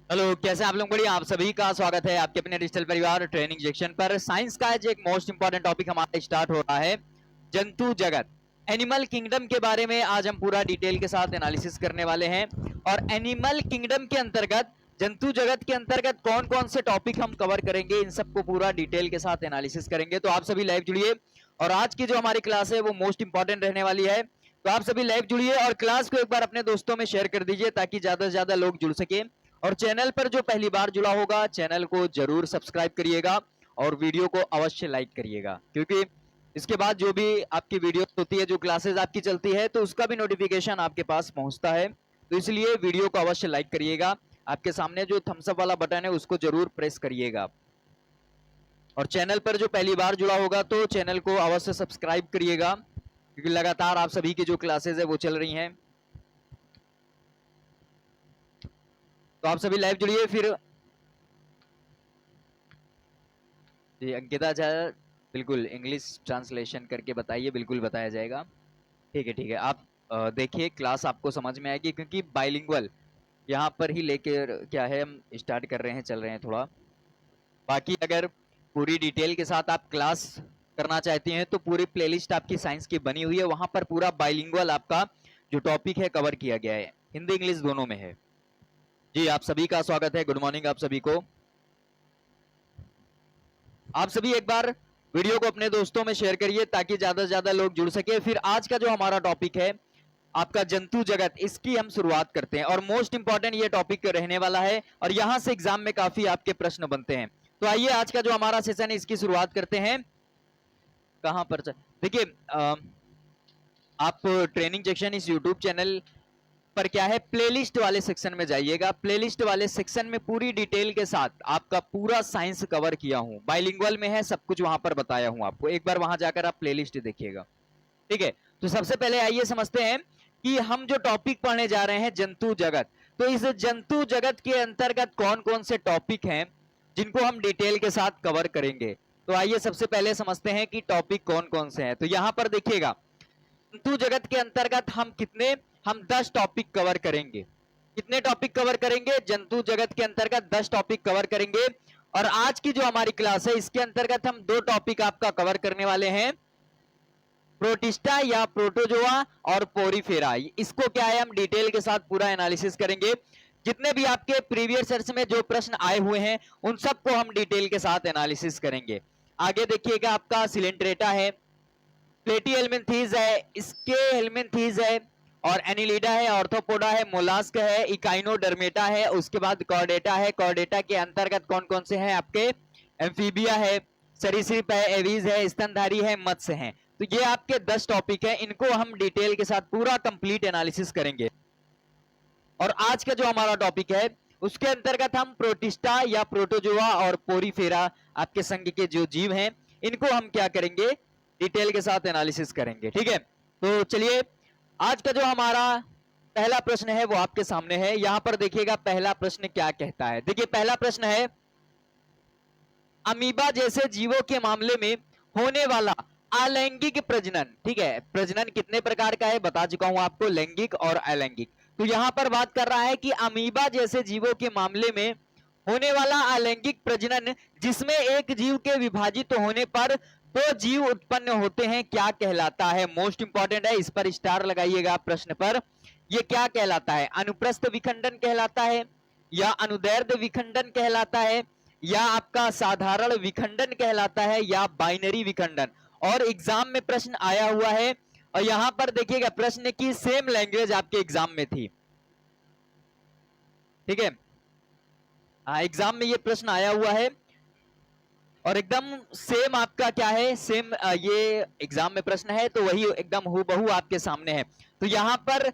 Hello, कैसे आप लोग? बढ़िया। आप सभी का स्वागत है आपके अपने डिजिटल परिवार ट्रेनिंग सेक्शन पर। साइंस का आज एक मोस्ट इंपॉर्टेंट टॉपिक हमारा स्टार्ट हो रहा है, जंतु जगत, एनिमल किंगडम के बारे में आज हम पूरा डिटेल के साथ एनालिसिस करने वाले हैं। और एनिमल किंगडम के अंतर्गत, जंतु जगत के अंतर्गत कौन कौन से टॉपिक हम कवर करेंगे, इन सबको पूरा डिटेल के साथ एनालिसिस करेंगे। तो आप सभी लाइव जुड़िए और आज की जो हमारी क्लास है वो मोस्ट इंपॉर्टेंट रहने वाली है। तो आप सभी लाइव जुड़िए और क्लास को एक बार अपने दोस्तों में शेयर कर दीजिए ताकि ज्यादा से ज्यादा लोग जुड़ सके। और चैनल पर जो पहली बार जुड़ा होगा, चैनल को जरूर सब्सक्राइब करिएगा और वीडियो को अवश्य लाइक करिएगा, क्योंकि इसके बाद जो भी आपकी वीडियो होती है, जो क्लासेस आपकी चलती है, तो उसका भी नोटिफिकेशन आपके पास पहुंचता है। तो इसलिए वीडियो को अवश्य लाइक करिएगा। आपके सामने जो थम्स अप वाला बटन है उसको जरूर प्रेस करिएगा। और चैनल पर जो पहली बार जुड़ा होगा तो चैनल को अवश्य सब्सक्राइब करिएगा, क्योंकि लगातार आप सभी की जो क्लासेस है वो चल रही हैं। तो आप सभी लाइव जुड़िए। फिर जी अंकिता जी, बिल्कुल इंग्लिश ट्रांसलेशन करके बताइए, बिल्कुल बताया जाएगा। ठीक है, ठीक है। आप देखिए, क्लास आपको समझ में आएगी, क्योंकि बाइलिंगुअल यहाँ पर ही लेकर क्या है, हम स्टार्ट कर रहे हैं, चल रहे हैं थोड़ा। बाकी अगर पूरी डिटेल के साथ आप क्लास करना चाहती हैं तो पूरी प्लेलिस्ट आपकी साइंस की बनी हुई है, वहां पर पूरा बाइलिंगुअल आपका जो टॉपिक है कवर किया गया है, हिंदी इंग्लिश दोनों में है। जी आप सभी का स्वागत है, गुड मॉर्निंग आप सभी को। आप सभी एक बार वीडियो को अपने दोस्तों में शेयर करिए ताकि ज्यादा से ज्यादा लोग जुड़ सके। फिर आज का जो हमारा टॉपिक है आपका जंतु जगत, इसकी हम शुरुआत करते हैं और मोस्ट इंपॉर्टेंट ये टॉपिक रहने वाला है और यहां से एग्जाम में काफी आपके प्रश्न बनते हैं। तो आइए आज का जो हमारा सेशन है इसकी शुरुआत करते हैं। कहां पर देखिए, आप ट्रेनिंग सेक्शन इस यूट्यूब चैनल पर क्या है, प्लेलिस्ट वाले सेक्शन में जाइएगा। प्लेलिस्ट वाले सेक्शन में पूरी डिटेल के साथ आपका पूरा साइंस कवर किया हूं, बाइलिंगुअल में है, सब कुछ वहां पर बताया हूं आपको। एक बार वहां जाकर आप प्लेलिस्ट देखिएगा, ठीक है। तो सबसे पहले आइए समझते हैं कि हम जो टॉपिक पढ़ने जा रहे हैं, जंतु जगत। तो इस जंतु जगत के अंतर्गत कौन कौन से टॉपिक हैं जिनको हम डिटेल के साथ कवर करेंगे। तो आइए सबसे पहले समझते हैं कि टॉपिक कौन कौन से हैं। तो यहां पर देखिएगा, जंतु जगत के अंतर्गत हम 10 टॉपिक कवर करेंगे। कितने टॉपिक कवर करेंगे? जंतु जगत के अंतर्गत 10 टॉपिक कवर करेंगे। और आज की जो हमारी क्लास है इसके अंतर्गत हम 2 टॉपिक आपका कवर करने वाले हैं, प्रोटिस्टा या प्रोटोजोआ और पोरीफेरा। इसको क्या है, हम डिटेल के साथ पूरा एनालिसिस करेंगे। जितने भी आपके प्रीवियस ईयर्स में जो प्रश्न आए हुए हैं उन सबको हम डिटेल के साथ एनालिसिस करेंगे। आगे देखिएगा, आपका सिलेंट्रेटा है, प्लेटी हेलमिंथीज है, इसके हेलमिंथीज है, और एनिलिडा है, ऑर्थोपोडा है, मोलास्क है, इकाइनोडर्मेटा है, उसके बाद कॉर्डेटा है। कॉर्डेटा के अंतर्गत कौन कौन से हैं आपके? एम्फीबिया है, सरीसृप है, एवीज है, स्तनधारी है, मत्स्य है। तो ये आपके 10 टॉपिक हैं, इनको हम डिटेल के साथ पूरा कंप्लीट एनालिसिस करेंगे। और आज का जो हमारा टॉपिक है उसके अंतर्गत हम प्रोटिस्टा या प्रोटोजोआ और पोरीफेरा, आपके संघ के जो जीव हैं, इनको हम क्या करेंगे, डिटेल के साथ एनालिसिस करेंगे, ठीक है। तो चलिए, आज का जो हमारा पहला प्रश्न है वो आपके सामने है। यहां पर देखिएगा पहला प्रश्न क्या कहता है। देखिए पहला प्रश्न है, अमीबा जैसे जीवों के मामले में होने वाला अलैंगिक प्रजनन, ठीक है। प्रजनन कितने प्रकार का है बता चुका हूं आपको, लैंगिक और अलैंगिक। तो यहां पर बात कर रहा है कि अमीबा जैसे जीवों के मामले में होने वाला अलैंगिक प्रजनन, जिसमें एक जीव के विभाजित होने पर 2 जीव उत्पन्न होते हैं, क्या कहलाता है? मोस्ट इंपॉर्टेंट है, इस पर स्टार लगाइएगा प्रश्न पर। यह क्या कहलाता है? अनुप्रस्थ विखंडन कहलाता है, या अनुदैर्ध्य विखंडन कहलाता है, या आपका साधारण विखंडन कहलाता है, या बाइनरी विखंडन। और एग्जाम में प्रश्न आया हुआ है, और यहां पर देखिएगा प्रश्न की सेम लैंग्वेज आपके एग्जाम में थी, ठीक है। एग्जाम में ये प्रश्न आया हुआ है और एकदम सेम आपका क्या है, सेम ये एग्जाम में प्रश्न है, तो वही एकदम हूबहू आपके सामने है। तो यहां पर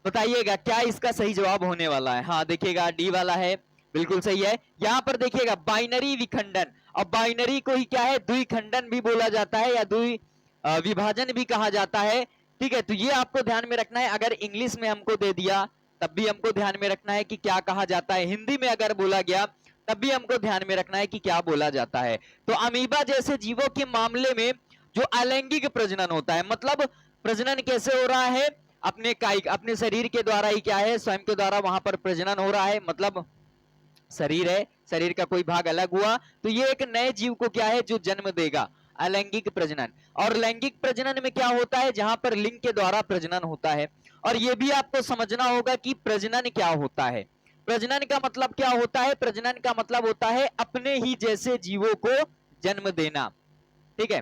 बताइएगा क्या इसका सही जवाब होने वाला है। हाँ देखिएगा, डी वाला है, बिल्कुल सही है। यहां पर देखिएगा बाइनरी विखंडन, और बाइनरी को ही क्या है, द्विखंडन भी बोला जाता है या द्वि विभाजन भी कहा जाता है, ठीक है। तो ये आपको ध्यान में रखना है। अगर इंग्लिश में हमको दे दिया तब भी हमको ध्यान में रखना है कि क्या कहा जाता है, हिंदी में अगर बोला गया तब भी हमको ध्यान में रखना है कि क्या बोला जाता है। तो अमीबा जैसे जीवों के मामले में जो अलैंगिक प्रजनन होता है, मतलब प्रजनन कैसे हो रहा है, अपने कायिक, अपने शरीर के द्वारा ही क्या है, स्वयं के द्वारा वहां पर प्रजनन हो रहा है, मतलब शरीर है, शरीर का कोई भाग अलग हुआ तो ये एक नए जीव को क्या है जो जन्म देगा, अलैंगिक प्रजनन। और लैंगिक प्रजनन में क्या होता है, जहां पर लिंग के द्वारा प्रजनन होता है। और ये भी आपको समझना होगा कि प्रजनन क्या होता है। प्रजनन का मतलब क्या होता है, प्रजनन का मतलब होता है अपने ही जैसे जीवों को जन्म देना, ठीक है,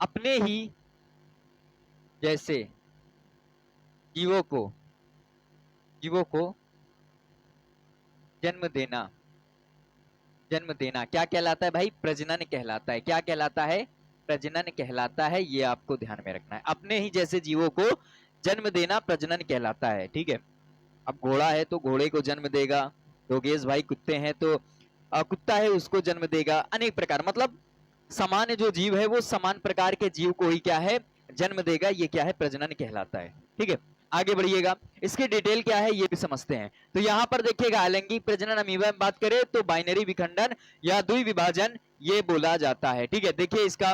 अपने ही जैसे जीवों को जन्म देना। जन्म देना क्या कहलाता है भाई, प्रजनन कहलाता है। क्या कहलाता है, प्रजनन कहलाता है। ये आपको ध्यान में रखना है, अपने ही जैसे जीवों को जन्म देना प्रजनन कहलाता है, ठीक है। अब घोड़ा है तो घोड़े को जन्म देगा, योगेश भाई कुत्ते हैं तो कुत्ता है उसको जन्म देगा, अनेक प्रकार, मतलब समान जो जीव है वो समान प्रकार के जीव को ही क्या है जन्म देगा, ये क्या है प्रजनन कहलाता है, ठीक है। आगे बढ़िएगा, इसकी डिटेल क्या है ये भी समझते हैं। तो यहाँ पर देखिएगा अलैंगिक प्रजनन अमीबा में बात करें तो बाइनरी विखंडन या द्विविभाजन ये बोला जाता है, ठीक है। देखिए इसका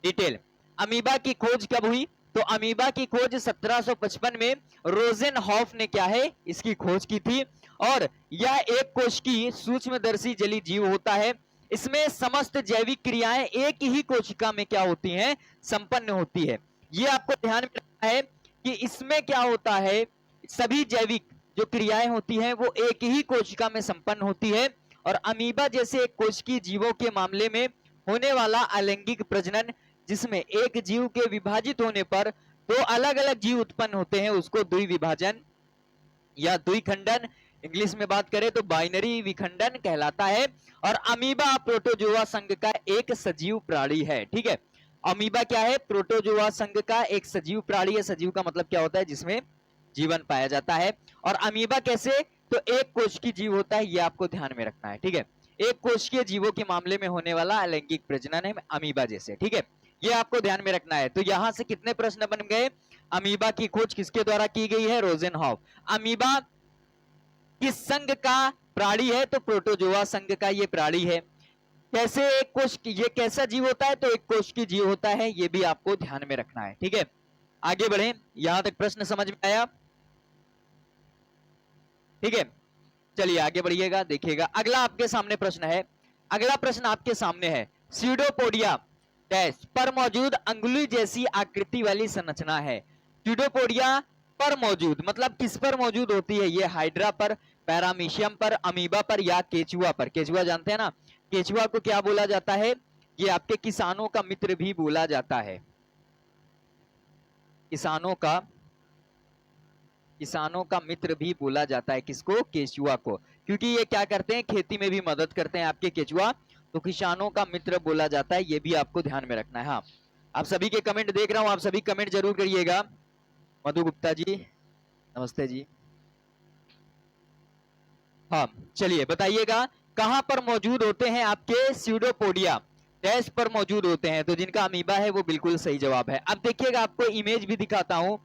डिटेल, अमीबा की खोज कब हुई, तो अमीबा की खोज 1755 में रोजेनहॉफ ने क्या है इसकी खोज की थी। और यह एक कोशिकी सूक्ष्मदर्शी जलीय जीव होता है। इसमें समस्त जैविक क्रियाएं एक ही कोशिका में क्या होती हैं, संपन्न होती है। ये आपको ध्यान में रखना है कि इसमें क्या होता है, सभी जैविक जो क्रियाएं होती हैं वो एक ही कोशिका में संपन्न होती है। और अमीबा जैसे एक कोशिकीय जीवों के मामले में होने वाला अलैंगिक प्रजनन, जिसमें एक जीव के विभाजित होने पर दो अलग अलग जीव उत्पन्न होते हैं, उसको द्विविभाजन या द्विखंडन, इंग्लिश में बात करें तो बाइनरी विखंडन कहलाता है। और अमीबा प्रोटोजोआ संघ का एक सजीव प्राणी है, ठीक है। अमीबा क्या है, प्रोटोजोआ संघ का एक सजीव प्राणी है। सजीव का मतलब क्या होता है, जिसमें जीवन पाया जाता है। और अमीबा कैसे, तो एक कोशिकीय जीव होता है, ये आपको ध्यान में रखना है, ठीक है। एक कोशिकीय जीवों के मामले में होने वाला अलैंगिक प्रजनन है अमीबा जैसे, ठीक है। ये आपको ध्यान में रखना है। तो यहां से कितने प्रश्न बन गए, अमीबा की खोज किसके द्वारा की गई है, रोजेनहॉफ। अमीबा किस संघ का प्राणी है, तो प्रोटोजोआ संघ का ये प्राणी है। कैसे एक कोश, ये कैसा जीव होता है, तो एक कोश की जीव होता है, ये भी आपको ध्यान में रखना है, ठीक है। आगे बढ़े, यहां तक प्रश्न समझ में आया, ठीक है। चलिए आगे बढ़िएगा, देखिएगा अगला आपके सामने प्रश्न है। अगला प्रश्न आपके सामने है, स्यूडोपोडिया डैश पर मौजूद अंगुली जैसी आकृति वाली संरचना है। स्यूडोपोडिया पर मौजूद मतलब किस पर मौजूद होती है, ये हाइड्रा पर, पैरामीशियम पर, अमीबा पर या केचुआ पर। केचुआ जानते हैं ना, केचुआ को क्या बोला जाता है, ये आपके किसानों का मित्र भी बोला जाता है। किसानों का मित्र भी बोला जाता है, किसको, केचुआ को, क्योंकि ये क्या करते हैं, खेती में भी मदद करते हैं आपके केचुआ, तो किसानों का मित्र बोला जाता है, ये भी आपको ध्यान में रखना है। हाँ, आप सभी के कमेंट देख रहा हूं, आप सभी कमेंट जरूर करिएगा। मधु गुप्ता जी नमस्ते जी। हाँ चलिए बताइएगा, कहां पर मौजूद होते हैं आपके स्यूडोपोडिया, डैश पर मौजूद होते हैं, तो जिनका अमीबा है वो बिल्कुल सही जवाब है। अब देखिएगा आपको इमेज भी दिखाता हूं,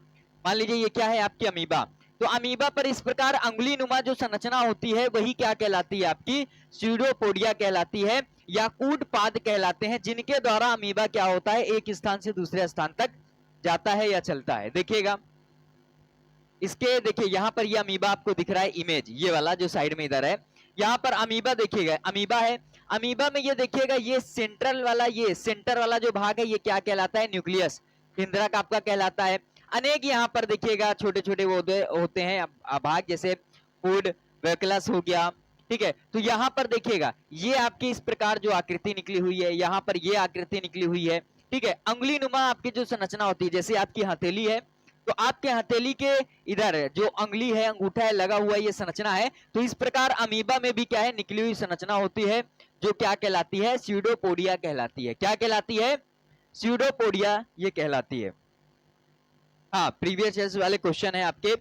मान लीजिए ये क्या है आपकी अमीबा, तो अमीबा पर इस प्रकार अंगुली नुमा जो संरचना होती है वही क्या कहलाती है, आपकी स्यूडोपोडिया कहलाती है, या कूट पाद कहलाते हैं, जिनके द्वारा अमीबा क्या होता है, एक स्थान से दूसरे स्थान तक जाता है या चलता है। देखिएगा इसके, देखिए यहाँ पर ये अमीबा आपको दिख रहा है, इमेज ये वाला जो साइड में इधर है, यहाँ पर अमीबा देखिएगा, अमीबा है। अमीबा में ये देखिएगा, ये सेंट्रल वाला, ये सेंटर वाला जो भाग है ये क्या कहलाता है, न्यूक्लियस, केंद्रक आपका कहलाता है। अनेक यहाँ पर देखिएगा छोटे छोटे वो होते हैं भाग, जैसे फूड वेक्लस हो गया, ठीक है। तो यहाँ पर देखिएगा ये आपकी इस प्रकार जो आकृति निकली हुई है, यहाँ पर ये आकृति निकली हुई है, ठीक है। अंगुली नुमा आपकी जो संरचना होती है, जैसे आपकी हथेली है, तो आपके हथेली के इधर जो अंगुली है, अंगूठा है, लगा हुआ ये संरचना है। तो इस प्रकार अमीबा में भी क्या है, निकली हुई संरचना होती है, जो क्या कहलाती है, स्यूडोपोडिया कहलाती है। क्या कहलाती है, स्यूडोपोडिया ये कहलाती है। हाँ, प्रीवियस ईयर वाले क्वेश्चन है आपके,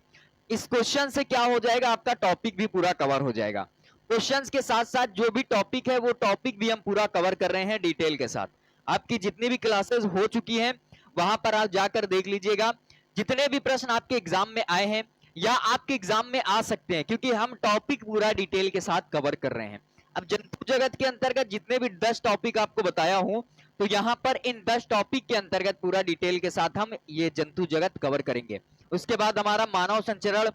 इस क्वेश्चन से क्या हो जाएगा, आपका टॉपिक भी पूरा कवर हो जाएगा। क्वेश्चंस के साथ साथ जो भी टॉपिक है वो टॉपिक भी हम पूरा कवर कर रहे हैं डिटेल के साथ। आपकी जितनी भी क्लासेस हो चुकी हैं वहां पर आप जाकर देख लीजिएगा, जितने भी प्रश्न आपके एग्जाम में आए हैं या आपके एग्जाम में आ सकते हैं, क्योंकि हम टॉपिक पूरा डिटेल के साथ कवर कर रहे हैं। अब जंतु जगत के अंतर्गत जितने भी 10 टॉपिक आपको बताया हूं, तो यहाँ पर इन 10 टॉपिक के अंतर्गत पूरा डिटेल के साथ हम ये जंतु जगत कवर करेंगे। उसके बाद हमारा मानव संचरण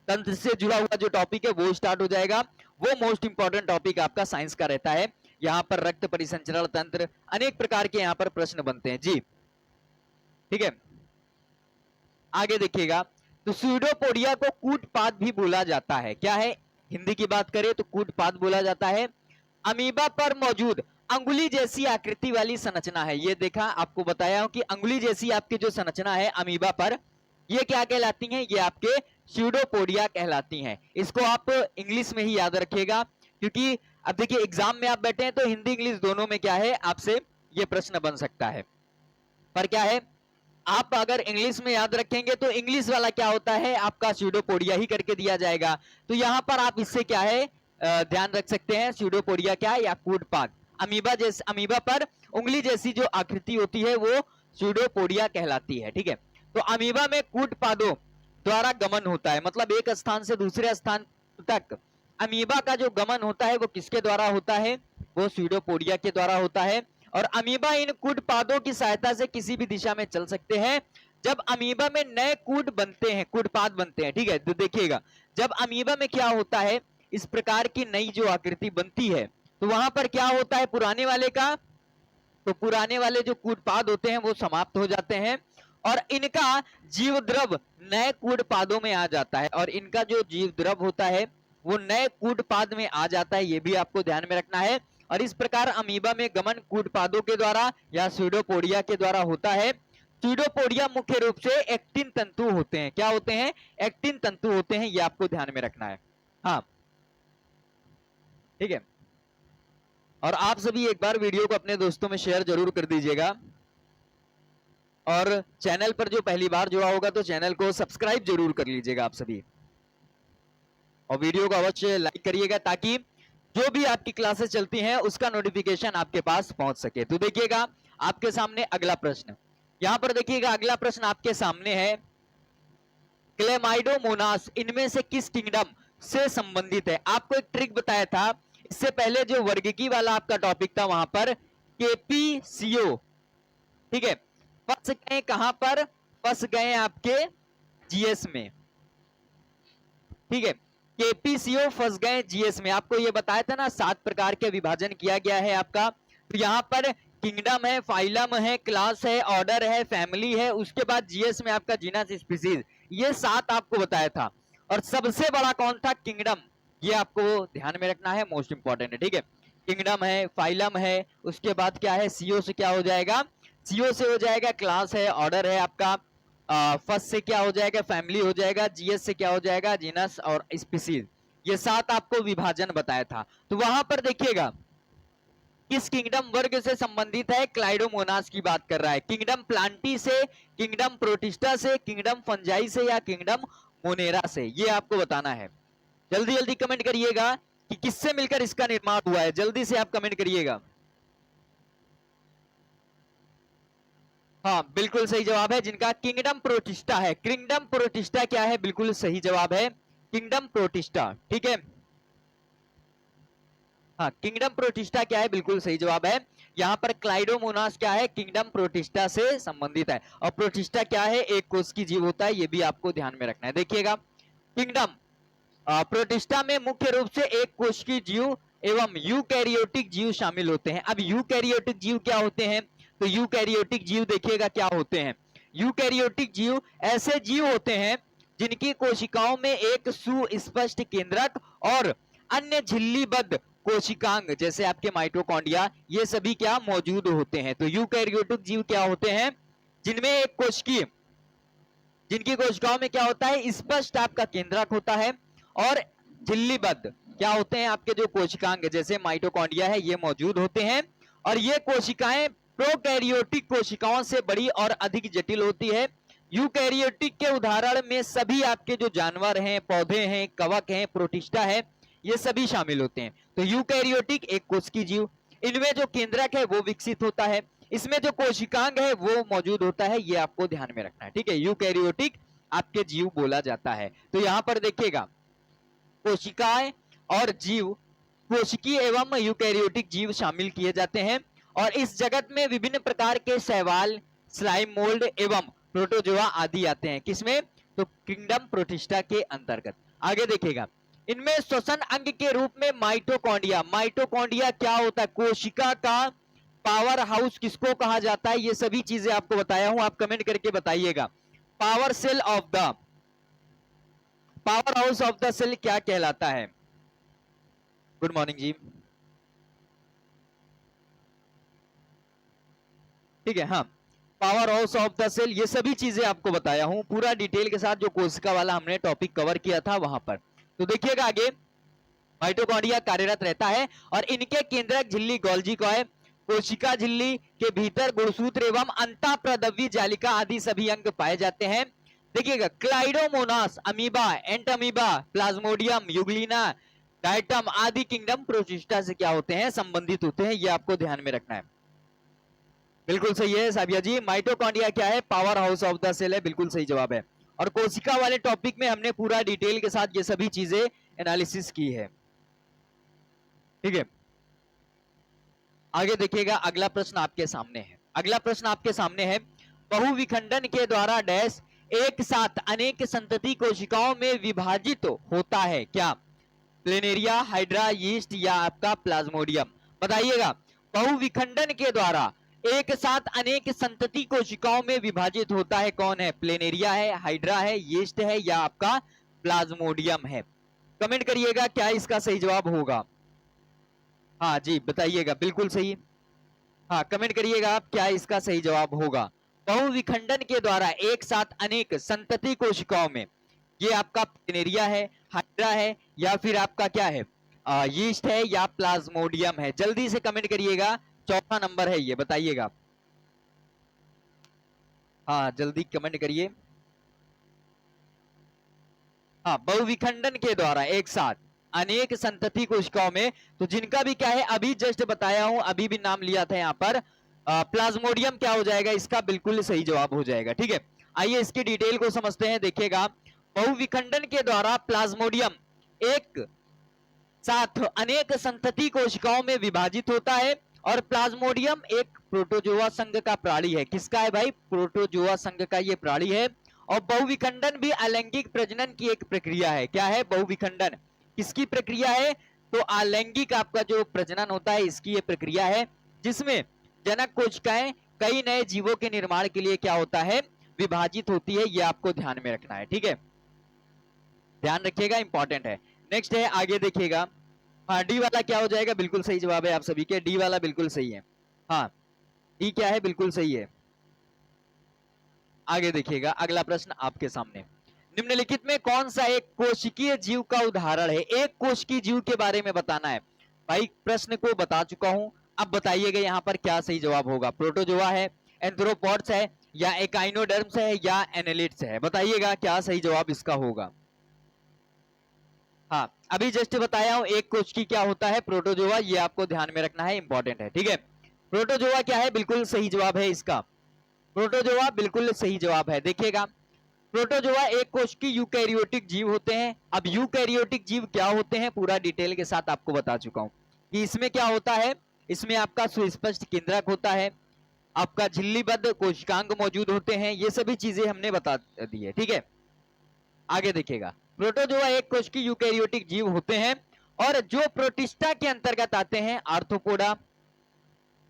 तंत्र से जुड़ा हुआ जो टॉपिक है वो स्टार्ट हो जाएगा। वो मोस्ट इंपॉर्टेंट टॉपिक आपका साइंस का रहता है। यहाँ पर रक्त परिसंचरण तंत्र, अनेक प्रकार के यहाँ पर प्रश्न बनते हैं जी। ठीक है, आगे देखिएगा, तो स्यूडोपोडिया को कूटपाद भी बोला जाता है। क्या है, हिंदी की बात करें तो कूटपाद बोला जाता है। अमीबा पर मौजूद अंगुली जैसी आकृति वाली संरचना है। ये देखा, आपको बताया हूं कि अंगुली जैसी आपकी जो संरचना है अमीबा पर, ये क्या कहलाती हैं, ये आपके स्यूडोपोडिया कहलाती हैं। इसको आप इंग्लिश में ही याद रखिएगा, क्योंकि अब देखिए एग्जाम में आप बैठे हैं तो हिंदी इंग्लिश दोनों में क्या है, आपसे ये प्रश्न बन सकता है। पर क्या है, आप अगर इंग्लिश में याद रखेंगे तो इंग्लिश वाला क्या होता है, आपका स्यूडोपोडिया ही करके दिया जाएगा। तो यहां पर आप इससे क्या है ध्यान रख सकते हैं, स्यूडोपोडिया क्या है, या कूटपाद। अमीबा जैसे, अमीबा पर उंगली जैसी जो आकृति होती है वो स्यूडोपोडिया कहलाती है। ठीक है, तो अमीबा में कूटपादों द्वारा गमन होता है, मतलब एक स्थान से दूसरे स्थान तक अमीबा का जो गमन होता है वो किसके द्वारा होता है, वो स्यूडोपोडिया के द्वारा होता है। और अमीबा इन कूटपादों की सहायता से किसी भी दिशा में चल सकते हैं। जब अमीबा में नए कूट बनते हैं, कूटपाद बनते हैं, ठीक है, तो देखिएगा जब अमीबा में क्या होता है, इस प्रकार की नई जो आकृति बनती है तो वहां पर क्या होता है, पुराने वाले का, तो पुराने वाले जो कूटपाद होते हैं वो समाप्त हो जाते हैं और इनका जीव द्रव नए कूटपादों में आ जाता है। और इनका जो जीव द्रव होता है वो नए कूटपाद में आ जाता है, ये भी आपको ध्यान में रखना है। और इस प्रकार अमीबा में गमन कूटपादों के द्वारा या स्यूडोपोडिया के द्वारा होता है। स्यूडोपोडिया मुख्य रूप से एक्टिन तंतु होते हैं। क्या होते हैं, एक्टिन तंतु होते हैं, ये आपको ध्यान में रखना है। हाँ, ठीक है, और आप सभी एक बार वीडियो को अपने दोस्तों में शेयर जरूर कर दीजिएगा। और चैनल पर जो पहली बार जुड़ा होगा तो चैनल को सब्सक्राइब जरूर कर लीजिएगा आप सभी, और वीडियो को अवश्य लाइक करिएगा ताकि जो भी आपकी क्लासेस चलती हैं उसका नोटिफिकेशन आपके पास पहुंच सके। तो देखिएगा आपके सामने अगला प्रश्न, यहां पर देखिएगा अगला प्रश्न आपके सामने है, क्लेमाइडोमोनास इनमें से किस किंगडम से संबंधित है। आपको एक ट्रिक बताया था इससे पहले, जो वर्गीकी वाला आपका टॉपिक था वहां पर केपीसीओ, ठीक है, फंस गए कहां पर, फंस गए आपके जीएस में। ठीक है, केपीसीओ फंस गए जीएस में। आपको ये बताया था ना 7 प्रकार के विभाजन किया गया है आपका। तो यहाँ पर किंगडम है, फाइलम है, क्लास है, ऑर्डर है, फैमिली है, उसके बाद जीएस में आपका जीनस स्पीसीज, ये 7 आपको बताया था। और सबसे बड़ा कौन था, किंगडम, ये आपको ध्यान में रखना है, मोस्ट इंपॉर्टेंट है। ठीक है, किंगडम है, फाइलम है, उसके बाद क्या है, सीओ से क्या हो जाएगा, सीओ से हो जाएगा क्लास है, ऑर्डर है आपका, फर्स्ट से क्या हो जाएगा, फैमिली हो जाएगा, जीएस से क्या हो जाएगा, जीनस और स्पीसीज। ये 7 आपको विभाजन बताया था। तो वहां पर देखिएगा किस किंगडम वर्ग से संबंधित है, क्लाइडोमोनास की बात कर रहा है। किंगडम प्लांटी से, किंगडम प्रोटिस्टा से, किंगडम फंजाई से, या किंगडम मोनेरा से, ये आपको बताना है। जल्दी जल्दी कमेंट करिएगा कि किससे मिलकर इसका निर्माण हुआ है, जल्दी से आप कमेंट करिएगा। हाँ, बिल्कुल सही जवाब है जिनका किंगडम प्रोटिस्टा है। किंगडम प्रोटिस्टा क्या है, बिल्कुल सही जवाब है किंगडम प्रोटिस्टा। ठीक है, हाँ, किंगडम प्रोटिस्टा क्या है, बिल्कुल सही जवाब है। यहाँ पर क्लाइडोमोनास क्या है, किंगडम प्रोटिस्टा से संबंधित है। और प्रोटिस्टा क्या है, एक कोष की जीव होता है, ये भी आपको ध्यान में रखना है। देखिएगा किंगडम प्रोटिस्टा में मुख्य रूप से एक कोष की जीव एवं यूकैरियोटिक जीव शामिल होते हैं। अब यूकैरियोटिक जीव क्या होते हैं, तो यूकैरियोटिक जीव देखिएगा क्या होते हैं। यूकैरियोटिक जीव ऐसे जीव होते हैं जिनकी कोशिकाओं में एक सुस्पष्ट केंद्रक और अन्य झिल्लीबद्ध कोशिकांग जैसे आपके माइटोकॉन्ड्रिया, ये सभी क्या मौजूद होते हैं। तो यूकैरियोटिक जीव क्या होते हैं, जिनमें एक कोशिकी, जिनकी कोशिकाओं में क्या होता है, स्पष्ट आपका केंद्रक होता है और झिल्लीबद्ध क्या होते हैं, आपके जो कोशिकांग जैसे माइटोकॉन्ड्रिया है ये मौजूद होते हैं। और ये कोशिकाएं प्रोकैरियोटिक कोशिकाओं से बड़ी और अधिक जटिल होती है। यूकैरियोटिक के उदाहरण में सभी आपके जो जानवर हैं, पौधे हैं, कवक हैं, प्रोटिस्टा है, ये सभी शामिल होते हैं। तो यूकैरियोटिक एक कोश की जीव, इनमें जो केंद्रक है वो विकसित होता है, इसमें जो कोशिकांग है वो मौजूद होता है, ये आपको ध्यान में रखना है। ठीक है, यूकैरियोटिक आपके जीव बोला जाता है। तो यहां पर देखिएगा कोशिकाएं और जीव, कोशिकीय एवं यूकैरियोटिक जीव शामिल किए जाते हैं। और इस जगत में विभिन्न प्रकार के शैवाल, स्लाइम मोल्ड एवं प्रोटोजोआ आदि आते हैं, किसमें, तो किंगडम प्रोटिस्टा के अंतर्गत। आगे देखिएगा, इनमें श्वसन अंग के रूप में माइटोकॉन्ड्रिया, माइटोकॉन्ड्रिया क्या होता है, कोशिका का पावर हाउस किसको कहा जाता है, ये सभी चीजें आपको बताया हूं, आप कमेंट करके बताइएगा। Power cell of the, power house of the cell क्या कहलाता है। गुड मॉर्निंग जी, ठीक है। हाँ, power house of the cell, ये सभी चीजें आपको बताया हूं पूरा डिटेल के साथ, जो कोशिका वाला हमने टॉपिक कवर किया था वहां पर। तो देखिएगा आगे, माइटोकॉन्ड्रिया कार्यरत रहता है और इनके केंद्रक झिल्ली गोल्जी को है, कोशिका झिल्ली के भीतर गुणसूत्र एवं अंतःप्रदव्य जालिका आदि सभी अंग पाए जाते हैं। देखिएगा, क्लाइडोमोनास, अमीबा, एंट अमीबा, प्लाज्मोडियम, यूग्लिना, डायटम आदि किंगडम प्रोटिस्टा से क्या होते हैं, संबंधित होते हैं, ये आपको ध्यान में रखना है। बिल्कुल सही है साबिया जी, माइटोकॉन्ड्रिया क्या है, power house of the cell है, बिल्कुल सही जवाब है। और कोशिका वाले टॉपिक में हमने पूरा डिटेल के साथ ये सभी चीजें एनालिसिस की है, ठीक है। आगे देखिएगा, अगला प्रश्न आपके सामने है, अगला प्रश्न आपके सामने है, बहुविखंडन के द्वारा डैश एक साथ अनेक संतति कोशिकाओं में विभाजित होता है, क्या, प्लेनेरिया, हाइड्रा, यीस्ट या आपका प्लाज्मोडियम, बताइएगा। बहुविखंडन के द्वारा एक साथ अनेक संतति कोशिकाओं में विभाजित होता है, कौन है, प्लेनेरिया है, हाइड्रा है, यीस्ट है या आपका प्लाज्मोडियम है। कमेंट करिएगा क्या इसका सही जवाब होगा। हाँ जी बताइएगा, बिल्कुल सही। हाँ कमेंट करिएगा आप क्या इसका सही जवाब होगा। बहुविखंडन के द्वारा एक साथ अनेक संतति कोशिकाओं में, ये आपका प्लेनेरिया है, हाइड्रा है या फिर आपका क्या है, यीस्ट है या प्लाज्मोडियम है। जल्दी से कमेंट करिएगा, चौथा नंबर है ये, बताइएगा। हाँ जल्दी कमेंट करिए। हाँ, बहुविखंडन के द्वारा एक साथ अनेक संतति कोशिकाओं में, तो जिनका भी क्या है अभी जस्ट बताया हूं, अभी भी नाम लिया था यहाँ पर, प्लाज्मोडियम क्या हो जाएगा, इसका बिल्कुल सही जवाब हो जाएगा, ठीक है। आइए इसकी डिटेल को समझते हैं। देखिएगा, बहुविखंडन के द्वारा प्लाज्मोडियम एक साथ अनेक संतति कोशिकाओं में विभाजित होता है और प्लाज्मोडियम एक प्रोटोजोआ संघ का प्राणी है। किसका है भाई, प्रोटोजोआ संघ का ये प्राणी है। और बहुविखंडन भी अलैंगिक प्रजनन की एक प्रक्रिया है। क्या है, बहुविखंडन किसकी प्रक्रिया है, तो अलैंगिक आपका जो प्रजनन होता है इसकी ये प्रक्रिया है, जिसमें जनक कोशिकाएं कई नए जीवों के निर्माण के लिए क्या होता है, विभाजित होती है। ये आपको ध्यान में रखना है, ठीक है, ध्यान रखिएगा, इंपॉर्टेंट है। नेक्स्ट है, आगे देखिएगा। हाँ डी वाला क्या हो जाएगा, बिल्कुल सही जवाब है आप सभी के, डी वाला बिल्कुल सही है। हाँ डी क्या है, बिल्कुल सही है। आगे देखिएगा, अगला प्रश्न आपके सामने, निम्नलिखित में कौन सा एक कोशिकीय जीव का उदाहरण है। एक कोशिकीय जीव के बारे में बताना है भाई, प्रश्न को बता चुका हूं, अब बताइएगा यहाँ पर क्या सही जवाब होगा। प्रोटोजोआ है, एंथ्रोपॉड्स है या एकाइनोडर्म्स है या एनालिट्स है, बताइएगा क्या सही जवाब इसका होगा। हाँ अभी जस्ट बताया हूं एक कोशिकी क्या होता है, प्रोटोजोआ, ये आपको ध्यान में रखना है, इंपॉर्टेंट है, ठीक है। प्रोटोजोआ क्या है, बिल्कुल सही जवाब है इसका, प्रोटोजोआ बिल्कुल सही जवाब है। देखिएगा, प्रोटोजोआ एक कोशिकीय यूकैरियोटिक जीव होते हैं। अब यूकैरियोटिक जीव क्या होते हैं, पूरा डिटेल के साथ आपको बता चुका हूं कि इसमें क्या होता है, इसमें आपका सुस्पष्ट केंद्रक होता है, आपका झिल्लीबद्ध कोशिकांग मौजूद होते हैं, ये सभी चीजें हमने बता दी है, ठीक है। आगे देखिएगा, प्रोटोजोआ एक कोशिकीय यूकैरियोटिक जीव होते हैं और जो प्रोटिस्टा के अंतर्गत आते हैं, आर्थ्रोपोडा,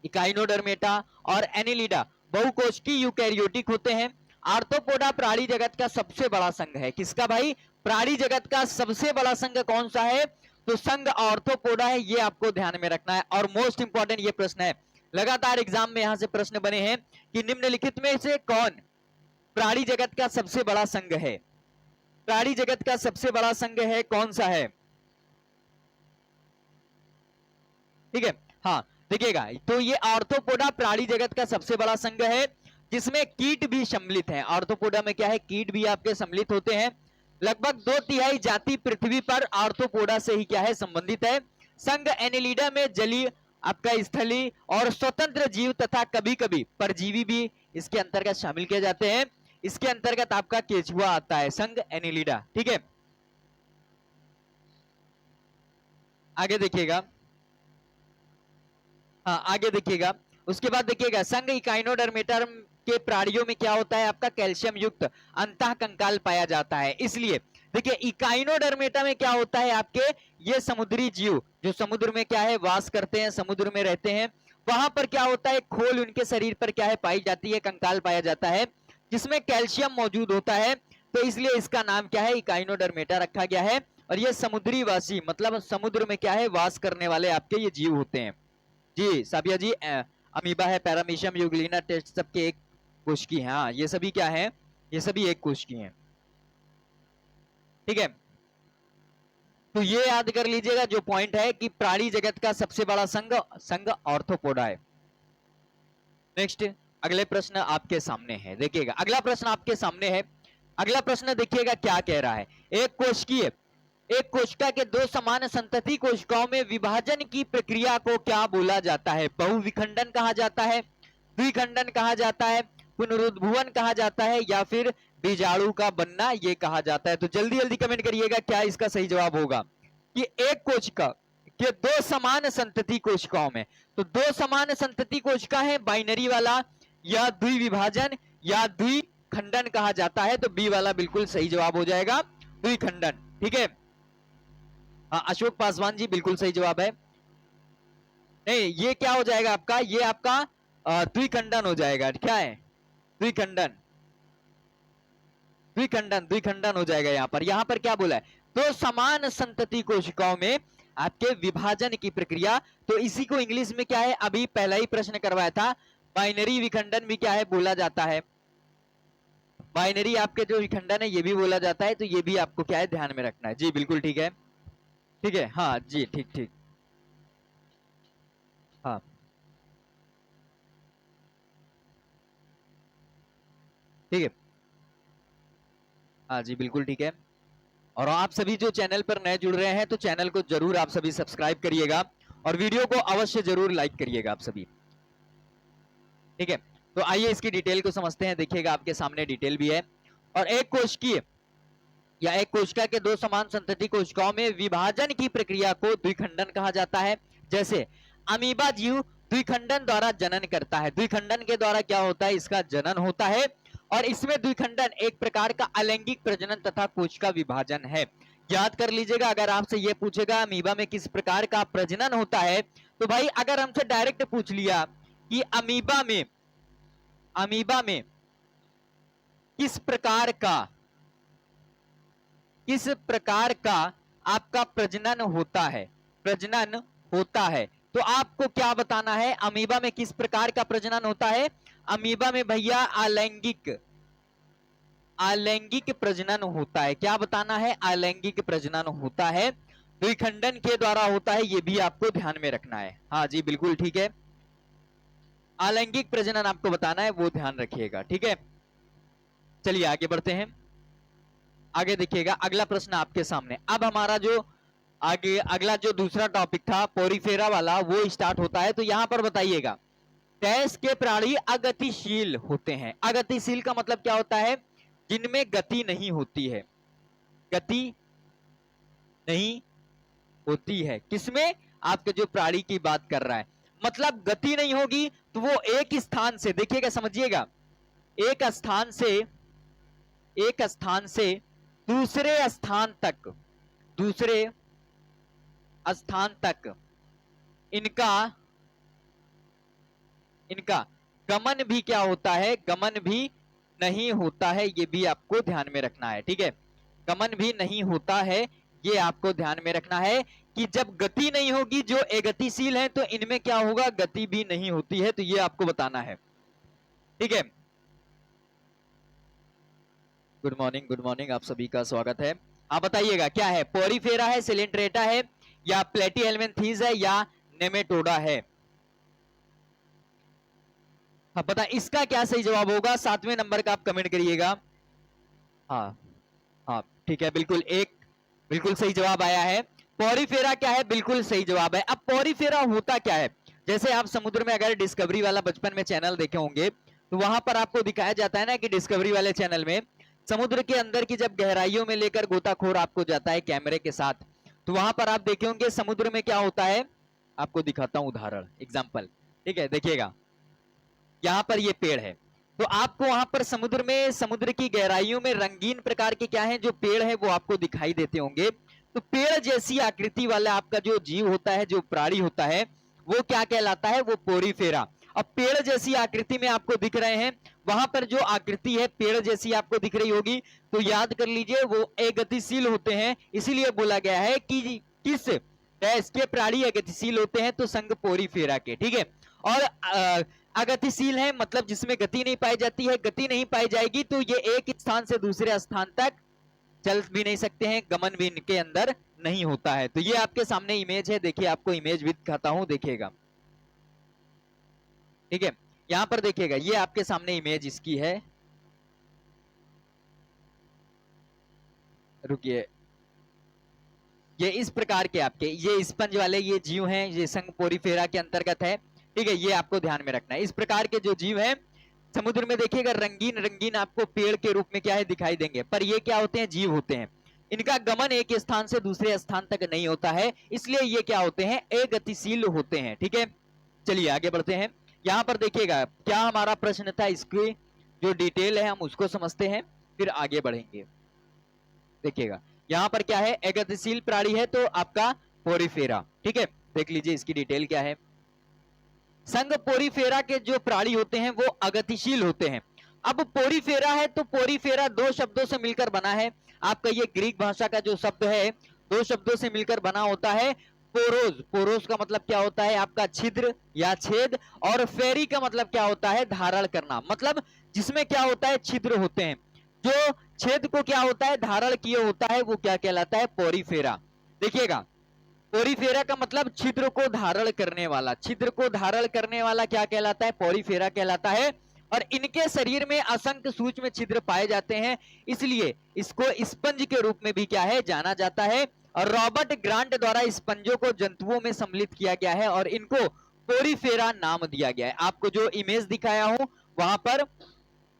इकाइनोडर्मेटा और एनिलिडा बहुकोशिकीय यूकैरियोटिक होते हैं। आर्थ्रोपोडा प्राणी जगत का सबसे बड़ा संघ है। किसका भाई, प्राणी जगत का सबसे बड़ा संघ कौन सा है, तो संघ आर्थ्रोपोडा है, ये आपको ध्यान में रखना है। और मोस्ट इंपॉर्टेंट ये प्रश्न है, लगातार एग्जाम में यहां से प्रश्न बने हैं कि निम्नलिखित में से कौन प्राणी जगत का सबसे बड़ा संघ है, प्राणी जगत का सबसे बड़ा संघ है, कौन सा है, ठीक है। हाँ देखिएगा, तो ये आर्थ्रोपोडा प्राणी जगत का सबसे बड़ा संघ है, जिसमें कीट भी सम्मिलित हैं। आर्थ्रोपोडा में क्या है, कीट भी आपके सम्मिलित होते हैं। लगभग 2/3 जाति पृथ्वी पर आर्थ्रोपोडा से ही क्या है, संबंधित है। संघ एनिलिडा में जलीय, आपका स्थलीय और स्वतंत्र जीव तथा कभी कभी परजीवी भी इसके अंतर्गत शामिल किए जाते हैं। इसके अंतर्गत आपका केचुआ आता है, संघ एनिलिडा, ठीक है। आगे देखिएगा, हाँ आगे देखिएगा, उसके बाद देखिएगा, संघ इकाइनोडर्मेटा के प्राणियों में क्या होता है, आपका कैल्शियम युक्त अंतः कंकाल पाया जाता है, इसलिए देखिए इकाइनोडर्मेटा में क्या होता है आपके, ये समुद्री जीव जो समुद्र में क्या है वास करते हैं, समुद्र में रहते हैं, वहां पर क्या होता है खोल उनके शरीर पर क्या है पाई जाती है, कंकाल पाया जाता है जिसमें कैल्शियम मौजूद होता है, तो इसलिए इसका नाम क्या है इकाइनोडर्मेटा रखा गया है। और ये समुद्री वासी मतलब समुद्र में क्या है वास करने वाले आपके ये जीव होते हैं। जी साबिया जी, अमीबा है, पैरामीशियम, यूग्लिना, टेस्ट सबके एक कोशिकी हैं। हाँ ये सभी क्या है, ये सभी एक कोशिकी हैं, ठीक है। तो ये याद कर लीजिएगा जो पॉइंट है कि प्राणी जगत का सबसे बड़ा संघ संघ ऑर्थोपोडा है। नेक्स्ट अगले प्रश्न आपके सामने है, देखिएगा अगला प्रश्न आपके सामने है। अगला प्रश्न देखिएगा क्या कह रहा है, एक कोशिका के दो समान संतति कोशिकाओं में विभाजन की प्रक्रिया को क्या बोला जाता है? बहुविखंडन कहा जाता है, द्विखंडन कहा जाता है, पुनरुद्भवन कहा जाता है, या फिर बीजाणु का बनना ये कहा जाता है? तो जल्दी जल्दी कमेंट करिएगा क्या इसका सही जवाब होगा। कि एक कोशिका के दो समान संतति कोशिकाओं में, तो दो समान संतति कोशिका है बाइनरी वाला, या द्विविभाजन या द्विखंडन कहा जाता है, तो बी वाला बिल्कुल सही जवाब हो जाएगा, द्विखंडन, ठीक है। अशोक पासवान जी बिल्कुल सही जवाब है। नहीं ये क्या हो जाएगा आपका, ये आपका द्विखंडन हो जाएगा, क्या है द्विखंडन, द्विखंडन द्विखंडन हो जाएगा। यहाँ पर क्या बोला है, दो समान संतति कोशिकाओं में आपके विभाजन की प्रक्रिया, तो इसी को इंग्लिश में क्या है अभी पहला ही प्रश्न करवाया था, बाइनरी विखंडन भी क्या है बोला जाता है। बाइनरी आपके जो विखंडन है ये भी बोला जाता है, तो ये भी आपको क्या है ध्यान में रखना है। जी बिल्कुल ठीक है, ठीक है, हाँ जी ठीक ठीक, हाँ ठीक है, हाँ जी बिल्कुल ठीक है। और आप सभी जो चैनल पर नए जुड़ रहे हैं तो चैनल को जरूर आप सभी सब्सक्राइब करिएगा और वीडियो को अवश्य जरूर लाइक करिएगा आप सभी, ठीक है। तो आइए इसकी डिटेल को समझते हैं, देखिएगा आपके सामने डिटेल भी है। और एक कोशिकीय या एक कोशिका के दो समान संतति कोशिकाओं में विभाजन की प्रक्रिया को द्विखंडन कहा जाता है। जैसे अमीबा जीव द्विखंडन द्वारा जनन करता है, द्विखंडन के द्वारा क्या होता है इसका जनन होता है, और इसमें द्विखंडन एक प्रकार का अलैंगिक प्रजनन तथा कोशिका विभाजन है। याद कर लीजिएगा, अगर आपसे यह पूछेगा अमीबा में किस प्रकार का प्रजनन होता है, तो भाई अगर हमसे डायरेक्ट पूछ लिया कि अमीबा में किस प्रकार का आपका प्रजनन होता है, तो आपको क्या बताना है, अमीबा में किस प्रकार का प्रजनन होता है? अमीबा में भैया अलैंगिक प्रजनन होता है। क्या बताना है? अलैंगिक प्रजनन होता है, द्विखंडन के द्वारा होता है, ये भी आपको ध्यान में रखना है। हाँ जी बिल्कुल ठीक है, अलैंगिक प्रजनन आपको बताना है, वो ध्यान रखिएगा, ठीक है। चलिए आगे बढ़ते हैं, आगे देखिएगा अगला प्रश्न आपके सामने। अब हमारा जो आगे अगला जो दूसरा टॉपिक था पोरीफेरा वाला वो स्टार्ट होता है। तो यहां पर बताइएगा टैस के प्राणी अगतिशील होते हैं। अगतिशील का मतलब क्या होता है? जिनमें गति नहीं होती है, गति नहीं होती है। किसमें? आपके जो प्राणी की बात कर रहा है, मतलब गति नहीं होगी तो वो एक स्थान से, देखिएगा समझिएगा, एक स्थान से दूसरे स्थान तक इनका गमन भी क्या होता है? गमन भी नहीं होता है, ये भी आपको ध्यान में रखना है, ठीक है। गमन भी नहीं होता है, ये आपको ध्यान में रखना है कि जब गति नहीं होगी, जो अगतिशील है, तो इनमें क्या होगा? गति भी नहीं होती है, तो ये आपको बताना है, ठीक है। गुड मॉर्निंग, आप सभी का स्वागत है। आप बताइएगा क्या है, पोरीफेरा है, सिलेंट्रेटा है, या प्लेटीहेल्मिन्थीज है, या नेमेटोडा है? हाँ पता इसका क्या सही जवाब होगा, 7वें नंबर का आप कमेंट करिएगा। हाँ हाँ ठीक है, बिल्कुल सही जवाब आया है। पोरीफेरा क्या है? बिल्कुल सही जवाब है। अब पोरीफेरा होता क्या है? जैसे आप समुद्र में अगर डिस्कवरी वाला बचपन में चैनल देखे होंगे, तो वहां पर आपको दिखाया जाता है ना कि डिस्कवरी वाले चैनल में समुद्र के अंदर की जब गहराइयों में लेकर गोताखोर आपको जाता है कैमरे के साथ, तो वहां पर आप देखे होंगे समुद्र में क्या होता है। आपको दिखाता हूं उदाहरण, एग्जाम्पल, ठीक है। देखिएगा यहाँ पर ये पेड़ है, तो आपको वहां पर समुद्र में, समुद्र की गहराइयों में रंगीन प्रकार के क्या है, जो पेड़ है वो आपको दिखाई देते होंगे। तो पेड़ जैसी आकृति वाला आपका जो जीव होता है, जो प्राणी होता है, वो क्या कहलाता है, वो पोरीफेरा। अब पेड़ जैसी आकृति में आपको दिख रहे हैं, वहां पर जो आकृति है पेड़ जैसी आपको दिख रही होगी, तो याद कर लीजिए वो अगतिशील होते हैं, इसीलिए बोला गया है कि किस डैश के प्राणी अगतिशील होते हैं, तो संघ पोरीफेरा के। ठीक है, और अगतिशील है मतलब जिसमें गति नहीं पाई जाती है, गति नहीं पाई जाएगी तो ये एक स्थान से दूसरे स्थान तक चल भी नहीं सकते हैं, गमन भी इनके अंदर नहीं होता है। तो ये आपके सामने इमेज है, देखिए आपको इमेज भी दिखाता हूं, देखिएगा। ठीक है, यहां पर देखिएगा, ये आपके सामने इमेज इसकी है, रुकिए, ये इस प्रकार के आपके ये स्पंज वाले ये जीव हैं, ये संघ पोरीफेरा के अंतर्गत है। ठीक है, ये आपको ध्यान में रखना है। इस प्रकार के जो जीव हैं समुद्र में देखिएगा रंगीन रंगीन आपको पेड़ के रूप में क्या है दिखाई देंगे, पर ये क्या होते हैं, जीव होते हैं। इनका गमन एक स्थान से दूसरे स्थान तक नहीं होता है, इसलिए ये क्या होते हैं, अगतिशील होते हैं। ठीक है, चलिए आगे बढ़ते हैं। यहाँ पर देखिएगा क्या हमारा प्रश्न था, इसकी जो डिटेल है हम उसको समझते हैं, फिर आगे बढ़ेंगे। देखिएगा यहाँ पर क्या है, अगतिशील प्राणी है तो आपका पोरीफेरा। ठीक है, देख लीजिए इसकी डिटेल क्या है। संघ पोरीफेरा के जो प्राणी होते हैं वो अगतिशील होते हैं। अब पोरीफेरा है तो पोरीफेरा दो शब्दों से मिलकर बना है। आपका ये ग्रीक भाषा का जो शब्द है दो शब्दों से मिलकर बना होता है। पोरोज, पोरोज का मतलब क्या होता है आपका छिद्र या छेद, और फेरी का मतलब क्या होता है धारण करना, मतलब जिसमें क्या होता है छिद्र होते हैं, जो छेद को क्या होता है धारण किए होता है वो क्या कहलाता है, पोरीफेरा। देखिएगा पोरीफेरा का मतलब छिद्र को धारण करने वाला, छिद्र को धारण करने वाला क्या कहलाता है, पोरीफेरा कहलाता है। और इनके शरीर में असंख्य सूक्ष्म छिद्र पाए जाते हैं, इसलिए इसको स्पंज के रूप में भी क्या है जाना जाता है। और रॉबर्ट ग्रांट द्वारा स्पंजों को जंतुओं में सम्मिलित किया गया है और इनको पोरीफेरा नाम दिया गया है। आपको जो इमेज दिखाया हूं वहां पर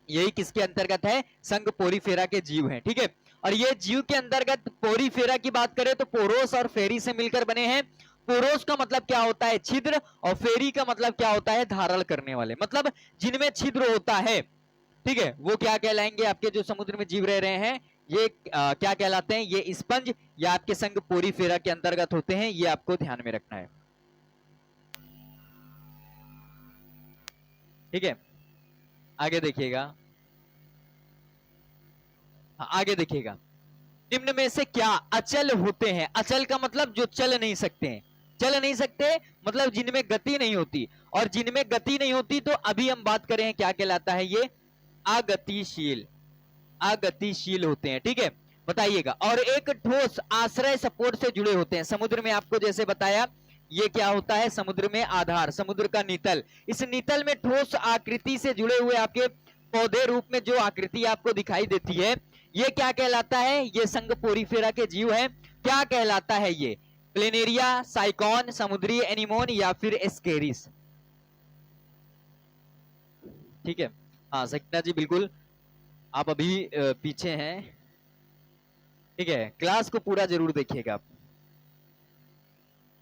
यही किसके अंतर्गत है, संघ पोरीफेरा के जीव हैं। ठीक है, और ये जीव के अंतर्गत पोरीफेरा की बात करें तो पोरोस और फेरी से मिलकर बने हैं। पोरोस का मतलब क्या होता है, छिद्र, और फेरी का मतलब क्या होता है, धारण करने वाले, मतलब जिनमें छिद्र होता है। ठीक है, वो क्या कहलाएंगे, आपके जो समुद्र में जीव रह रहे हैं ये क्या कहलाते हैं, ये स्पंज या आपके संघ पोरीफेरा के अंतर्गत होते हैं, ये आपको ध्यान में रखना है। ठीक है, आगे देखिएगा, आगे देखिएगा, निम्न में से क्या अचल होते हैं। अचल का मतलब जो चल नहीं सकते हैं, चल नहीं सकते मतलब जिनमें गति नहीं होती, और जिनमें गति नहीं होती तो अभी हम बात करें क्या कहलाता है, ये अगतिशील, अगतिशील होते हैं। ठीक है, बताइएगा। और एक ठोस आश्रय सपोर्ट से जुड़े होते हैं। समुद्र में आपको जैसे बताया ये क्या होता है, समुद्र में आधार, समुद्र का नितल, इस नितल में ठोस आकृति से जुड़े हुए आपके पौधे रूप में जो आकृति आपको दिखाई देती है ये क्या कहलाता है, ये संघ पोरीफेरा के जीव है। क्या कहलाता है ये, प्लेनेरिया, साइकॉन, समुद्री एनिमोन या फिर एस्केरिस। ठीक है, हाँ सकीना जी बिल्कुल, आप अभी पीछे हैं। ठीक है, क्लास को पूरा जरूर देखिएगा आप।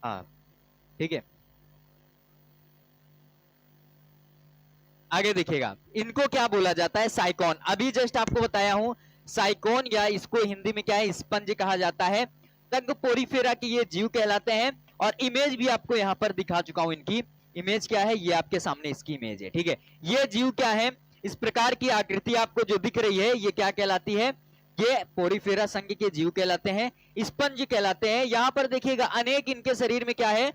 हाँ ठीक है, आगे देखिएगा, इनको क्या बोला जाता है, साइकॉन। अभी जस्ट आपको बताया हूं साइकॉन, या इसको हिंदी में क्या है, स्पंज कहा जाता है। संघ पोरीफेरा के ये जीव कहलाते हैं। और इमेज भी आपको यहाँ पर दिखा चुका हूं, इनकी इमेज क्या है, ये आपके सामने इसकी इमेज है। ठीक है, ये जीव क्या है, इस प्रकार की आकृति आपको जो दिख रही है ये क्या कहलाती है, ये पोरीफेरा संघ के जीव कहलाते हैं, स्पंज कहलाते हैं। यहाँ पर देखिएगा अनेक इनके शरीर में क्या है,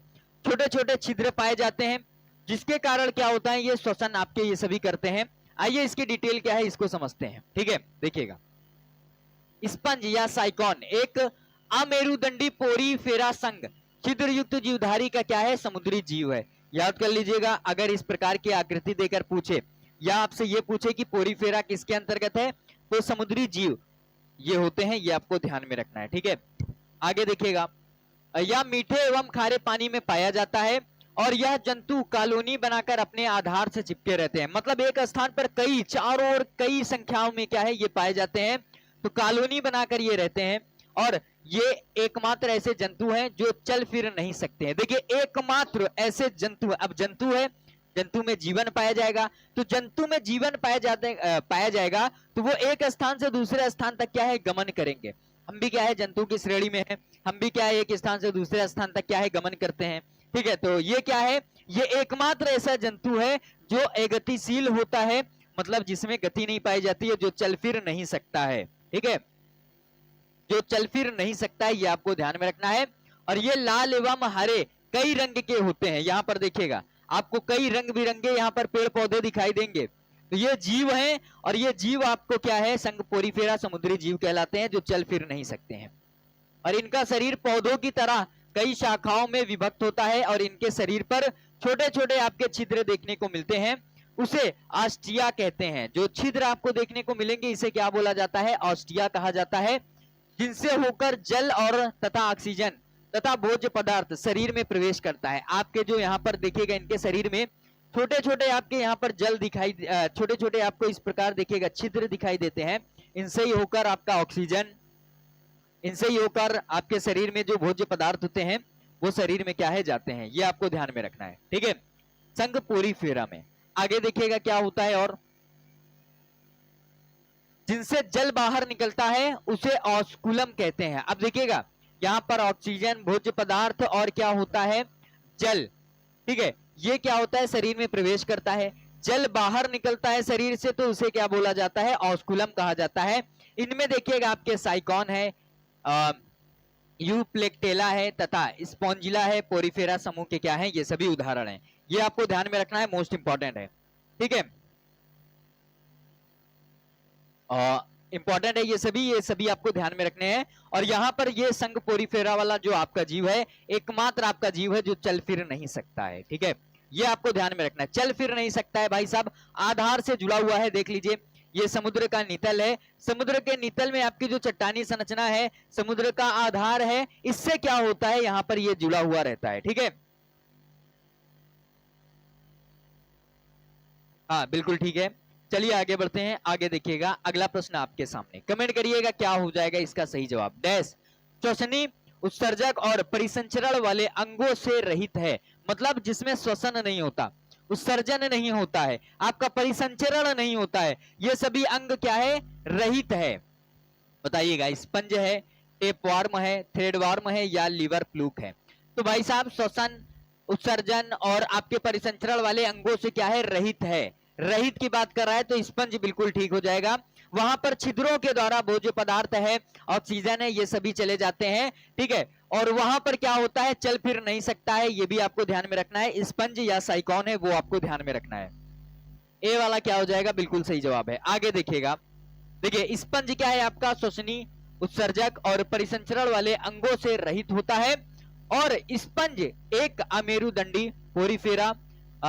छोटे छोटे छिद्र पाए जाते हैं, जिसके कारण क्या होता है, ये श्वसन आपके ये सभी करते हैं। आइए इसकी डिटेल क्या है इसको समझते हैं। ठीक है, देखिएगा, स्पंज या साइकॉन एक अमेरुदंडी पोरीफेरा संघ छिद्र युक्त जीवधारी का क्या है, समुद्री जीव है। याद कर लीजिएगा, अगर इस प्रकार की आकृति देकर पूछे या आपसे ये पूछे कि पोरीफेरा किसके अंतर्गत है, तो समुद्री जीव ये होते हैं, ये आपको ध्यान में रखना है। ठीक है, आगे देखिएगा, यह मीठे एवं खारे पानी में पाया जाता है और यह जंतु कॉलोनी बनाकर अपने आधार से चिपके रहते हैं। मतलब एक स्थान पर कई, चारों ओर कई संख्याओं में क्या है ये पाए जाते हैं, तो कॉलोनी बनाकर ये रहते हैं। और ये एकमात्र ऐसे जंतु हैं जो चल फिर नहीं सकते हैं। देखिए एकमात्र ऐसे जंतु, अब जंतु है जंतु में जीवन पाया जाएगा। तो जंतु में जीवन पाया जाएगा तो वो एक स्थान से दूसरे स्थान तक क्या है गमन करेंगे। हम भी क्या है जंतु की श्रेणी में है, हम भी क्या है एक स्थान से दूसरे स्थान तक क्या है गमन करते हैं। ठीक है, तो ये क्या है, ये एकमात्र ऐसा जंतु है जो अगतिशील होता है, मतलब जिसमें गति नहीं पाई जाती है, जो चल फिर नहीं सकता है। ठीक है, जो चल फिर नहीं सकता है, ये आपको ध्यान में रखना है। और ये लाल एवं हरे कई रंग के होते हैं। यहाँ पर देखिएगा आपको कई रंग बिरंगे यहाँ पर पेड़ पौधे दिखाई देंगे। तो ये जीव हैं और ये जीव आपको क्या है संघ पोरीफेरा समुद्री जीव कहलाते हैं, जो चल फिर नहीं सकते हैं। और इनका शरीर पौधों की तरह कई शाखाओं में विभक्त होता है और इनके शरीर पर छोटे छोटे आपके छिद्र देखने को मिलते हैं, उसे ऑस्टिया कहते हैं। जो छिद्र आपको देखने को मिलेंगे इसे क्या बोला जाता है, ऑस्टिया कहा जाता है, जिनसे होकर जल और तथा ऑक्सीजन तथा भोज्य पदार्थ शरीर में प्रवेश करता है। आपके जो यहाँ पर देखिएगा इनके शरीर में छोटे छोटे आपके यहाँ पर जल दिखाई, छोटे छोटे आपको इस प्रकार देखिएगा छिद्र दिखाई देते हैं। इनसे ही होकर आपका ऑक्सीजन, इनसे ही होकर आपके शरीर में जो भोज्य पदार्थ होते हैं वो शरीर में क्या है जाते हैं। ये आपको ध्यान में रखना है। ठीक है, संघ पोरीफेरा में आगे देखिएगा क्या होता है, और जिनसे जल बाहर निकलता है उसे ऑस्कुलम कहते हैं। अब देखिएगा यहाँ पर ऑक्सीजन, भोज्य पदार्थ और क्या होता है जल। ठीक है, ये क्या होता है शरीर में प्रवेश करता है, जल बाहर निकलता है शरीर से, तो उसे क्या बोला जाता है, ऑस्कुलम कहा जाता है। इनमें देखिएगा आपके साइकॉन है, यूप्लेक्टेला है तथा स्पॉन्जिला है, पोरीफेरा समूह के क्या है ये सभी उदाहरण हैं। ये आपको ध्यान में रखना है, मोस्ट इंपॉर्टेंट है। ठीक है, इंपॉर्टेंट है ये सभी आपको ध्यान में रखने हैं। और यहाँ पर ये संघ पोरीफेरा वाला जो आपका जीव है एकमात्र आपका जीव है जो चल फिर नहीं सकता है। ठीक है, ये आपको ध्यान में रखना है, चल फिर नहीं सकता है भाई साहब, आधार से जुड़ा हुआ है। देख लीजिए ये समुद्र का नितल है, समुद्र के नितल में आपकी जो चट्टानी संरचना है समुद्र का आधार है, इससे क्या होता है यहाँ पर ये जुड़ा हुआ रहता है। ठीक है, हाँ बिल्कुल ठीक है। चलिए आगे बढ़ते हैं, आगे देखिएगा अगला प्रश्न आपके सामने, कमेंट करिएगा क्या हो जाएगा इसका सही जवाब। डैश श्वसनी उत्सर्जक और परिसंचरण वाले अंगों से रहित है, मतलब जिसमें श्वसन नहीं होता, उत्सर्जन नहीं होता है, आपका परिसंचरण नहीं होता है, ये सभी अंग क्या है रहित है। बताइएगा स्पंज है, टेपवार्म है, थ्रेडवार्म है या लीवर फ्लूक है। तो भाई साहब श्वसन, उत्सर्जन और आपके परिसंचरण वाले अंगों से क्या है रहित है। रहित की बात कर रहा है तो स्पंज बिल्कुल ठीक हो जाएगा। वहां पर छिद्रों के द्वारा भोज्य पदार्थ है, ऑक्सीजन है, ये सभी चले जाते हैं। ठीक है, और वहां पर क्या होता है चल फिर नहीं सकता है, ये भी आपको ध्यान में रखना है। स्पंज या साइकॉन है वो आपको ध्यान में रखना है। ए वाला क्या हो जाएगा, बिल्कुल सही जवाब है। आगे देखिएगा, देखिए स्पंज क्या है आपका श्वसनी उत्सर्जक और परिसंचरण वाले अंगों से रहित होता है। और स्पंज एक अमेरुदंडी पोरीफेरा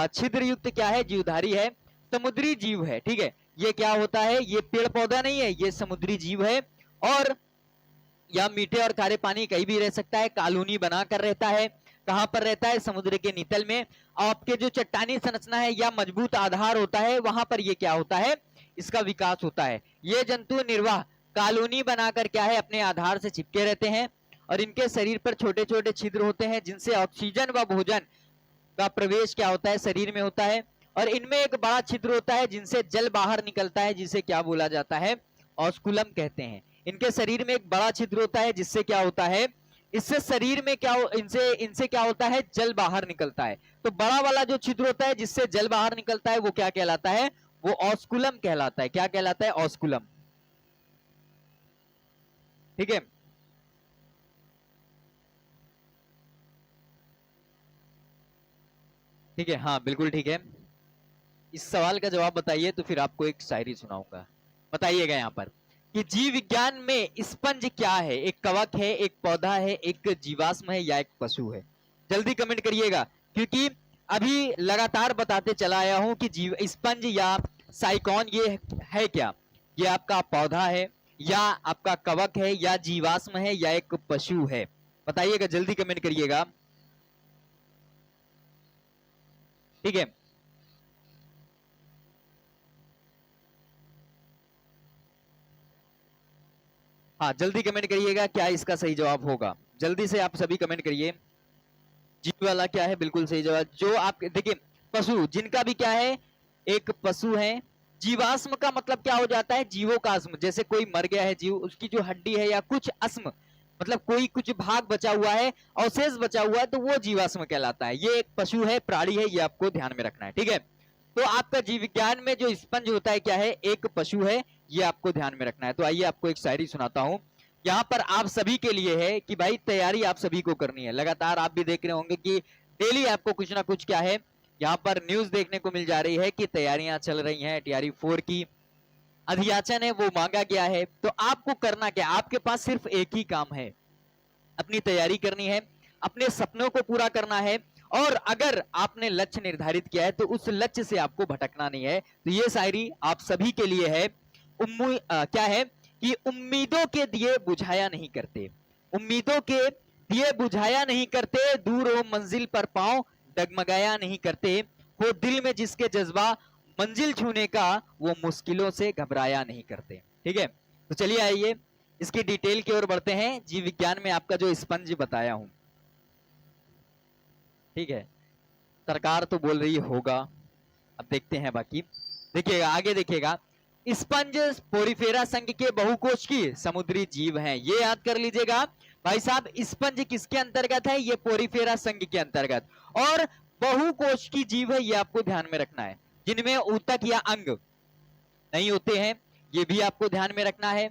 छिद्र युक्त क्या है जीवधारी है, समुद्री जीव है। ठीक है, ये क्या होता है, ये पेड़ पौधा नहीं है, ये समुद्री जीव है। और यह मीठे और खारे पानी कहीं भी रह सकता है, कॉलोनी बनाकर रहता है। कहां पर रहता है, समुद्र के नितल में। आपके जो चट्टानी संरचना है या मजबूत आधार होता है वहां पर ये क्या होता है, इसका विकास होता है। ये जंतु निर्वाह कॉलोनी बनाकर क्या है अपने आधार से चिपके रहते हैं और इनके शरीर पर छोटे छोटे छिद्र होते हैं जिनसे ऑक्सीजन व भोजन का प्रवेश क्या होता है शरीर में होता है। और इनमें एक बड़ा छिद्र होता है जिनसे जल बाहर निकलता है, जिसे क्या बोला जाता है, ऑस्कुलम कहते हैं। इनके शरीर में एक बड़ा छिद्र होता है जिससे क्या होता है, इससे शरीर में क्या इनसे क्या होता है जल बाहर निकलता है। तो बड़ा वाला जो छिद्र होता है जिससे जल बाहर निकलता है वो क्या कहलाता है, वो ऑस्कुलम कहलाता है। क्या कहलाता है, ऑस्कुलम। ठीक है, ठीक है, हाँ बिल्कुल ठीक है। इस सवाल का जवाब बताइए तो फिर आपको एक शायरी सुनाऊंगा। बताइएगा यहाँ पर कि जीव विज्ञान में स्पंज क्या है, एक कवक है, एक पौधा है, एक जीवाश्म है या एक पशु है। जल्दी कमेंट करिएगा क्योंकि अभी लगातार बताते चला आया हूं कि जीव स्पंज या साइकॉन ये है क्या, ये आपका पौधा है या आपका कवक है या जीवाश्म है या एक पशु है। बताइएगा, जल्दी कमेंट करिएगा। ठीक है, हाँ जल्दी कमेंट करिएगा क्या इसका सही जवाब होगा। जल्दी से आप सभी कमेंट करिए। जी वाला क्या है, बिल्कुल सही जवाब। जो आप देखिए पशु, जिनका भी क्या है, एक पशु है। जीवाश्म का मतलब क्या हो जाता है, जीवों का अस्म, जैसे कोई मर गया है जीव, उसकी जो हड्डी है या कुछ अस्म, मतलब कोई कुछ भाग बचा हुआ है, अवशेष बचा हुआ है, तो वो जीवाश्म कहलाता है। ये एक पशु है, प्राणी है, ये आपको ध्यान में रखना है, ठीक है। तो आपका जीव विज्ञान में जो स्पंज होता है क्या है, एक पशु है, ये आपको ध्यान में रखना है। तो आइए आपको एक शायरी सुनाता हूं, यहाँ पर आप सभी के लिए है कि भाई तैयारी आप सभी को करनी है। लगातार आप भी देख रहे होंगे कि डेली आपको कुछ ना कुछ क्या है, यहाँ पर न्यूज देखने को मिल जा रही है कि तैयारियां चल रही हैं, टीआरई 4 की अधियाचन है वो मांगा गया है। तो आपको करना क्या, आपके पास सिर्फ एक ही काम है, अपनी तैयारी करनी है, अपने सपनों को पूरा करना है, और अगर आपने लक्ष्य निर्धारित किया है तो उस लक्ष्य से आपको भटकना नहीं है। तो ये शायरी आप सभी के लिए है। क्या है कि उम्मीदों के दिए बुझाया नहीं करते, उम्मीदों के दिए बुझाया नहीं करते, दूर हो मंजिल पर पांव डगमगाया नहीं करते, हो दिल में जिसके जज्बा मंजिल छूने का, वो मुश्किलों से घबराया नहीं करते। ठीक है, तो चलिए आइए इसकी डिटेल की ओर बढ़ते हैं। जीव विज्ञान में आपका जो स्पंज बताया हूं, ठीक है, सरकार तो बोल रही होगा, अब देखते हैं बाकी। देखिएगा आगे, देखिएगा, स्पंज पोरिफेरा संघ के बहुकोश की समुद्री जीव हैं। ये याद कर लीजिएगा भाई साहब, स्पंज किसके अंतर्गत है, ये पोरिफेरा संघ के अंतर्गत, और बहुकोश की जीव है, ये आपको ध्यान में रखना है। जिनमें ऊतक या अंग नहीं होते हैं, ये भी आपको ध्यान में रखना है।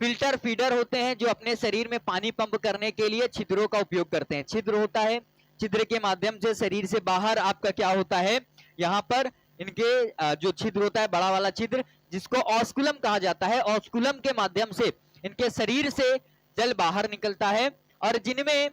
फिल्टर फीडर होते हैं, जो अपने शरीर में पानी पंप करने के लिए छिद्रों का उपयोग करते हैं। छिद्र होता है, छिद्र के माध्यम से शरीर से बाहर आपका क्या होता है, यहाँ पर इनके जो छिद्र होता है, बड़ा वाला छिद्र, जिसको ऑस्कुलम कहा जाता है, ऑस्कुलम के माध्यम से इनके शरीर से जल बाहर निकलता है। और जिनमें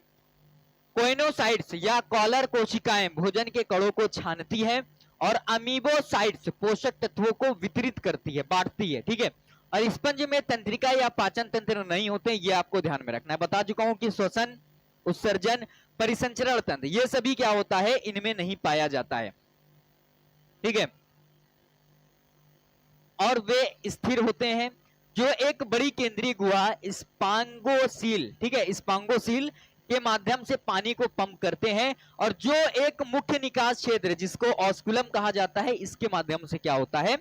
कोइनोसाइट्स या कॉलर कोशिकाएं भोजन के कणों को छानती है, और अमीबोसाइट्स पोषक तत्वों को वितरित करती है, बांटती है। ठीक है, और स्पंज में तंत्रिका या पाचन तंत्र नहीं होते, ये आपको ध्यान में रखना है। बता चुका हूं कि श्वसन, उत्सर्जन, परिसंचरण तंत्र, ये सभी क्या होता है, इनमें नहीं पाया जाता है। ठीक है, और वे स्थिर होते हैं, जो एक बड़ी केंद्रीय गुहा स्पांगोसील, ठीक है, स्पांगोसील के माध्यम से पानी को पंप करते हैं, और जो एक मुख्य निकास क्षेत्र जिसको ऑस्कुलम कहा जाता है, इसके माध्यम से क्या होता है,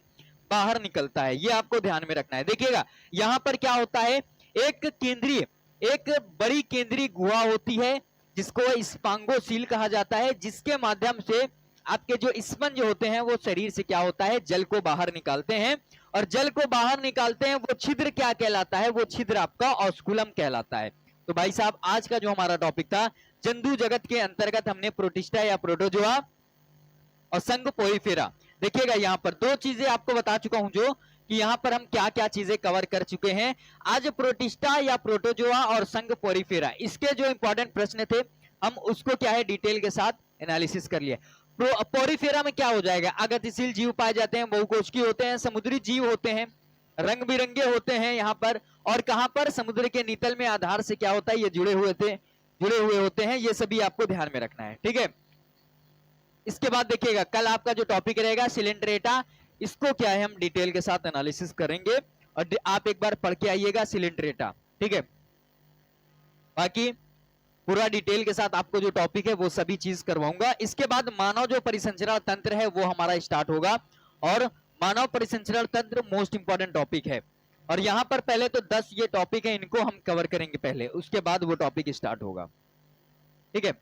बाहर निकलता है। ये आपको ध्यान में रखना है। देखिएगा यहां पर क्या होता है, एक केंद्रीय, एक बड़ी केंद्रीय गुहा होती है जिसको स्पांगोसील कहा जाता है, जिसके माध्यम से आपके जो स्पंज होते हैं वो शरीर से क्या होता है, जल को बाहर निकालते हैं, और जल को बाहर निकालते हैं वो छिद्र क्या कहलाता है, वो छिद्र आपका ऑस्कुलम कहलाता है। तो भाई साहब आज का जो हमारा टॉपिक था, जंतु जगत के अंतर्गत हमने प्रोटिस्टा या प्रोटोजोआ और संघ पोरिफेरा, देखिएगा यहाँ पर दो चीजें आपको बता चुका हूं, जो कि यहाँ पर हम क्या क्या चीजें कवर कर चुके हैं। आज प्रोटिस्टा या प्रोटोजोआ और संघ पोरिफेरा, इसके जो इंपॉर्टेंट प्रश्न थे हम उसको क्या है डिटेल के साथ एनालिसिस कर लिए। पोरिफेरा में क्या हो जाएगा, अगतिशील जीव पाए जाते हैं, बहुकोशिकीय होते हैं, समुद्री जीव होते हैं, रंग बिरंगे होते हैं यहाँ पर, और कहां पर, समुद्र के नीतल में आधार से क्या होता है, ये जुड़े हुए होते हैं। ये सभी आपको ध्यान में रखना है। ठीक है, इसके बाद देखिएगा कल आपका जो टॉपिक रहेगा सिलेंड्रेटा, इसको क्या है हम डिटेल के साथ एनालिसिस करेंगे, और आप एक बार पढ़ के आइएगा सिलेंड्रेटा। ठीक है, बाकी पूरा डिटेल के साथ आपको जो टॉपिक है वो सभी चीज करवाऊंगा। इसके बाद मानव जो परिसंचरण तंत्र है वो हमारा स्टार्ट होगा, और मानव परिसंचरण तंत्र मोस्ट इंपॉर्टेंट टॉपिक है, और यहां पर पहले तो 10 ये टॉपिक है, इनको हम कवर करेंगे पहले, उसके बाद वो टॉपिक स्टार्ट होगा। ठीक है,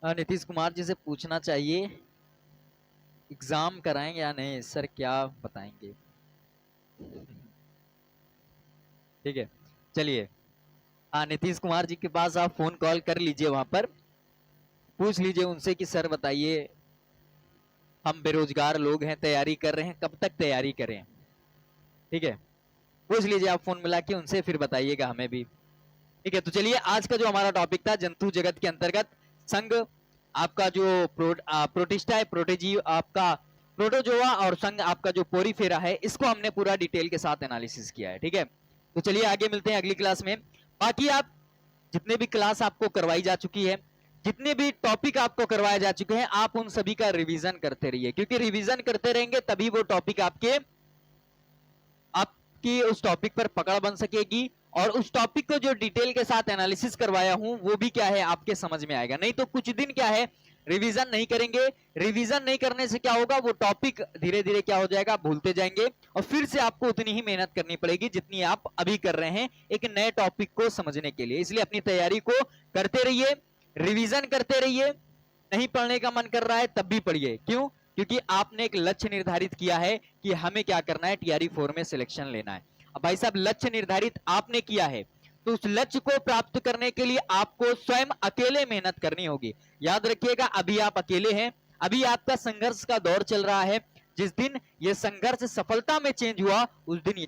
नीतीश कुमार जी से पूछना चाहिए एग्जाम कराएंगे या नहीं सर, क्या बताएंगे। ठीक है, चलिए नीतीश कुमार जी के पास आप फोन कॉल कर लीजिए, वहां पर पूछ लीजिए उनसे कि सर बताइए, हम बेरोजगार लोग हैं, तैयारी कर रहे हैं, कब तक तैयारी करें। ठीक है, पूछ लीजिए आप फोन मिला के उनसे, फिर बताइएगा हमें भी। ठीक है, तो चलिए आज का जो हमारा टॉपिक था, जंतु जगत के अंतर्गत संघ आपका जो प्रोटिस्टा है, प्रोटोजीव आपका प्रोटोजोआ, और संघ आपका जो पोरिफेरा है, इसको हमने पूरा डिटेल के साथ एनालिसिस किया है। ठीक है, तो चलिए आगे मिलते हैं अगली क्लास में। बाकी आप जितने भी क्लास आपको करवाई जा चुकी है, जितने भी टॉपिक आपको करवाए जा चुके हैं, आप उन सभी का रिवीजन करते रहिए, क्योंकि रिवीजन करते रहेंगे तभी वो टॉपिक आपकी उस टॉपिक पर पकड़ बन सकेगी, और उस टॉपिक को जो डिटेल के साथ एनालिसिस करवाया हूं वो भी क्या है आपके समझ में आएगा। नहीं तो कुछ दिन क्या है रिवीजन नहीं करेंगे, रिवीजन नहीं करने से क्या होगा वो टॉपिक धीरे धीरे क्या हो जाएगा भूलते जाएंगे और फिर से आपको उतनी ही मेहनत करनी पड़ेगी जितनी आप अभी कर रहे हैं एक नए टॉपिक को समझने के लिए। इसलिए अपनी तैयारी को करते रहिए, रिवीजन करते रहिए। नहीं पढ़ने का मन कर रहा है तब भी पढ़िए। क्यों? क्योंकि आपने एक लक्ष्य निर्धारित किया है कि हमें क्या करना है, टीआरई 4 में सिलेक्शन लेना है। अब भाई साहब लक्ष्य निर्धारित आपने किया है तो उस लक्ष्य को प्राप्त करने के लिए आपको स्वयं अकेले मेहनत करनी होगी। याद रखिएगा अभी आप अकेले हैं, अभी आपका संघर्ष का दौर चल रहा है। जिस दिन ये संघर्ष सफलता में चेंज हुआ उस दिन